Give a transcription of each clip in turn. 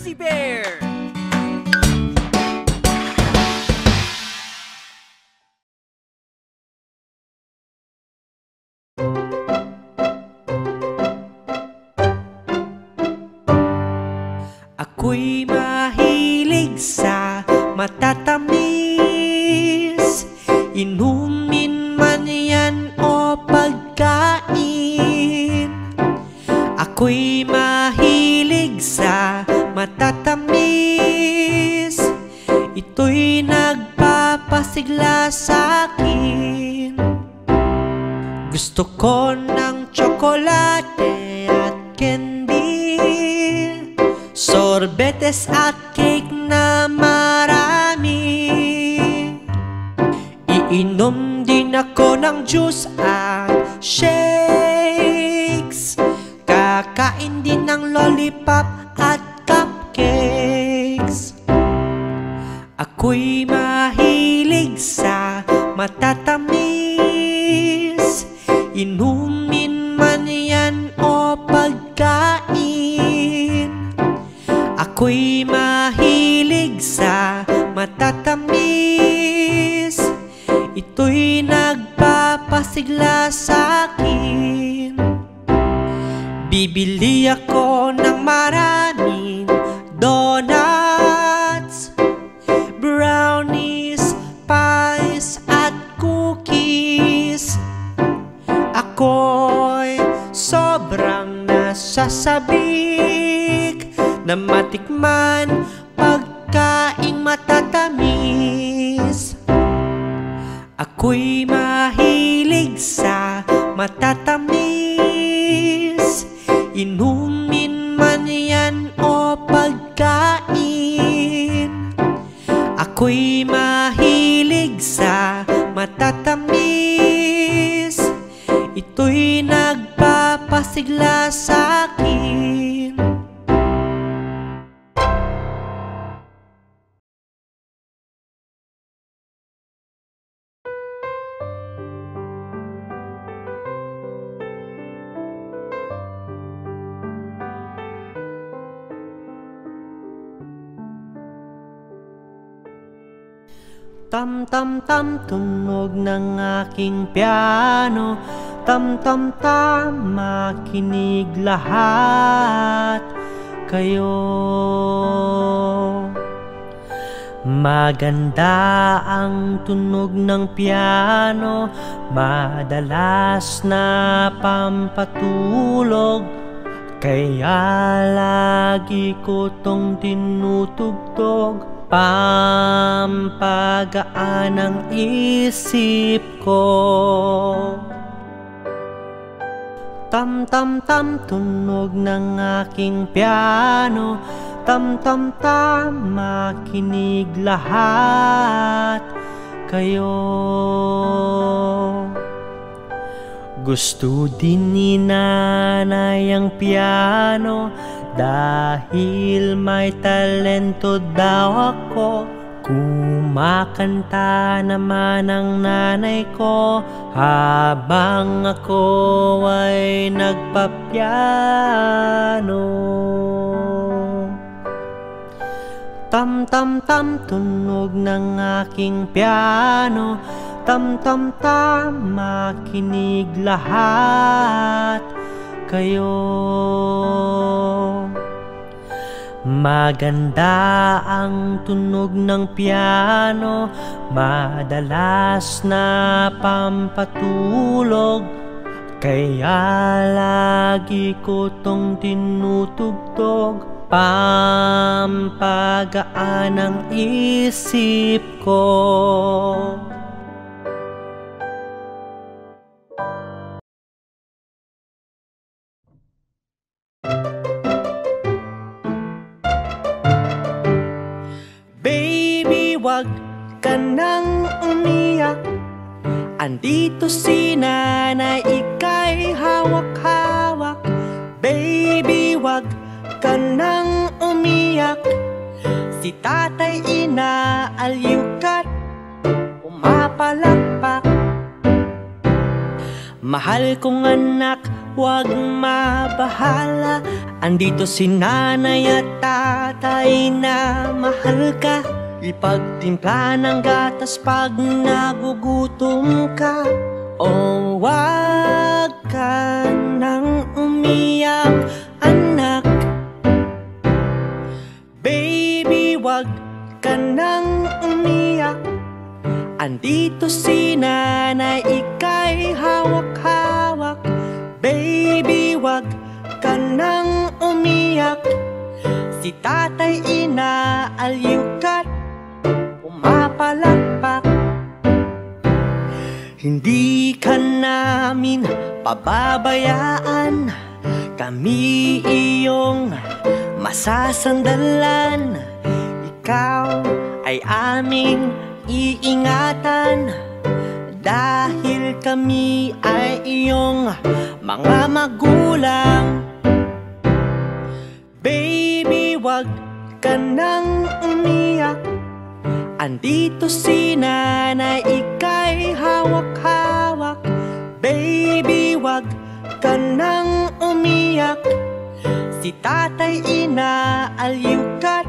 Fuzzy Bear! Ako'y mahilig sa matatamis, inumin man yan o pagkain. Ako'y mahilig sa matatamis, ito'y nagpapasigla sa'kin. Gusto ko ng tsokolate at candy, sorbetes at cake na marami. Iinom din ako ng juice at shakes, kakain din ng lollipop at cupcakes. Ako'y mahilig sa matatamis, inumin man yan o pagkain. Ako'y mahilig sa matatamis, ito'y nagpapasigla sa'kin. Bibili ako ng maraming donuts, brownies, pies at cookies. Ako'y sobrang nasasabik na matikman pagkaing matatamis. Ako'y mahilig sa matatamis, inumin man yan o pagkain. Ako'y mahilig sa matatamis, ito'y nagpapasigla sa'kin. Tam-tam-tam, tunog ng aking piano. Tam-tam-tam, makinig lahat kayo. Maganda ang tunog ng piano, madalas na pampatulog, kaya lagi ko tong tinutugtog, pampagaan ang isip ko. Tam-tam-tam, tunog ng aking piano. Tam-tam-tam, makinig lahat kayo. Gusto din ni nanay ang piano, dahil may talento daw ako. Kumakanta naman ang nanay ko habang ako ay nagpapiano. Tam-tam-tam, tunog ng aking piano. Tam-tam-tam, makinig lahat kayo. Maganda ang tunog ng piano, madalas na pampatulog, kaya lagi ko tong tinutugtog, pampagaan ang isip ko. Baby, wag ka nang umiyak, andito si nanay, ika'y hawak-hawak. Baby, wag ka nang umiyak, si tatay inaaliw ka't pumapalakpak. Mahal kong anak, huwag mabahala. Andito si nanay at tatay na mahal ka. Ipagtimpla ng gatas pag nagugutom ka. O wag ka nang umiyak, anak. Baby, wag ka nang umiyak. Andito si nanay, ika'y hawak-hawak. Baby, wag ka nang umiyak. Si tatay inaaliw ka't pumapalakpak. Hindi ka namin pababayaan. Kami iyong masasandalan. Ikaw ay aming iingatan. Dahil kami ay iyong mga magulang. Baby, wag ka nang umiyak. Andito si nanay, ika'y hawak-hawak. Baby, wag ka nang umiyak. Si tatay inaaliw ka't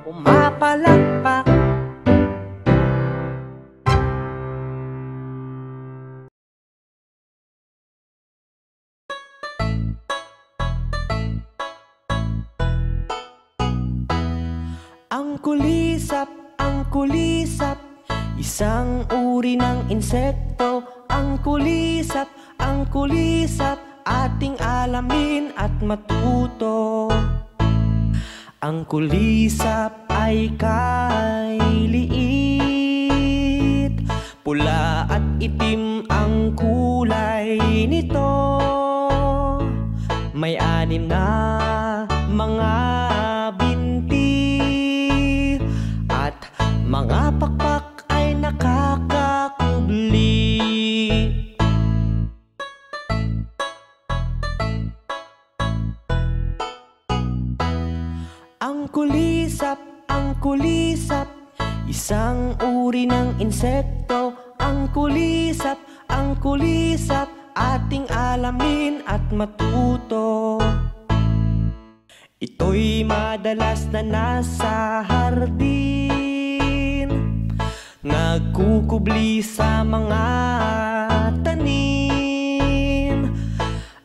pumapalakpak. Ang kulisap, isang uri ng insekto. Ang kulisap, ating alamin at matuto. Ang kulisap ay kailiit, pula at itim ang kulay nito. May 6 na mga mga pakpak ay nakakakubli. Ang kulisap, isang uri ng insekto. Ang kulisap, ating alamin at matuto. Ito'y madalas na nasa hardin, nagkukubli sa mga tanim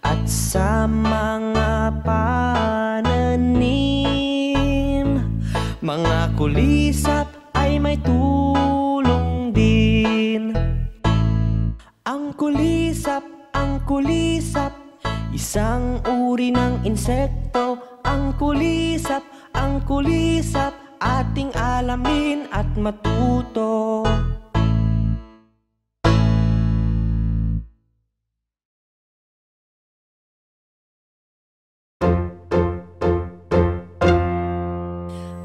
at sa mga pananim. Mga kulisap ay may tulong din. Ang kulisap, isang uri ng insekto. Ang kulisap, ating alamin at matuto.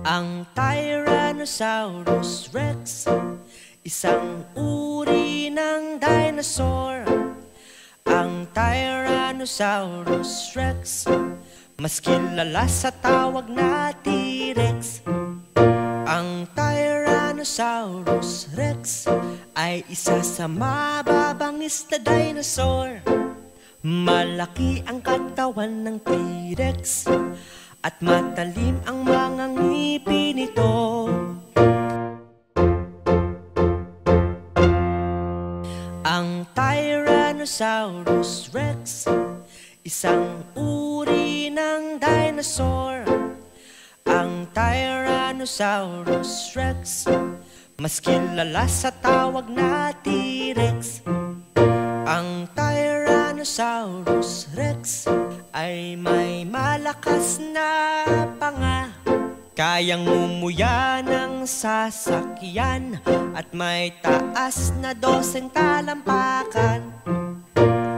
Ang Tyrannosaurus Rex, isang uri ng dinosaur. Ang Tyrannosaurus Rex, mas kilala sa tawag na T-Rex. Ang Tyrannosaurus Rex ay isa sa mababangis na dinosaur. Malaki ang katawan ng T-Rex at matalim ang mga ngipin nito. Ang Tyrannosaurus Rex, isang uri ng dinosaur. Ang Tyrannosaurus Rex, mas kilala sa tawag na T-Rex. Ang Tyrannosaurus Rex ay may malakas na panga, kayang ngumuya ng sasakyan at may taas na 12 talampakan.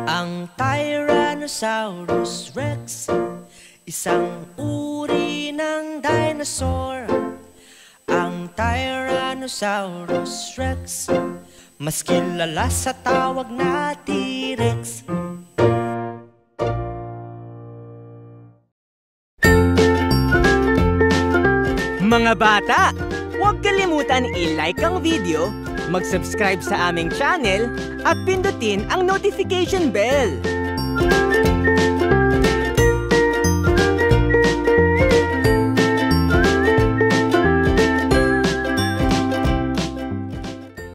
Ang Tyrannosaurus Rex, isang uri ng dinosaur. Ang Tyrannosaurus Rex, mas kilala sa tawag na T-Rex. Mga bata, huwag kalimutan i-like ang video, mag-subscribe sa aming channel at pindutin ang notification bell.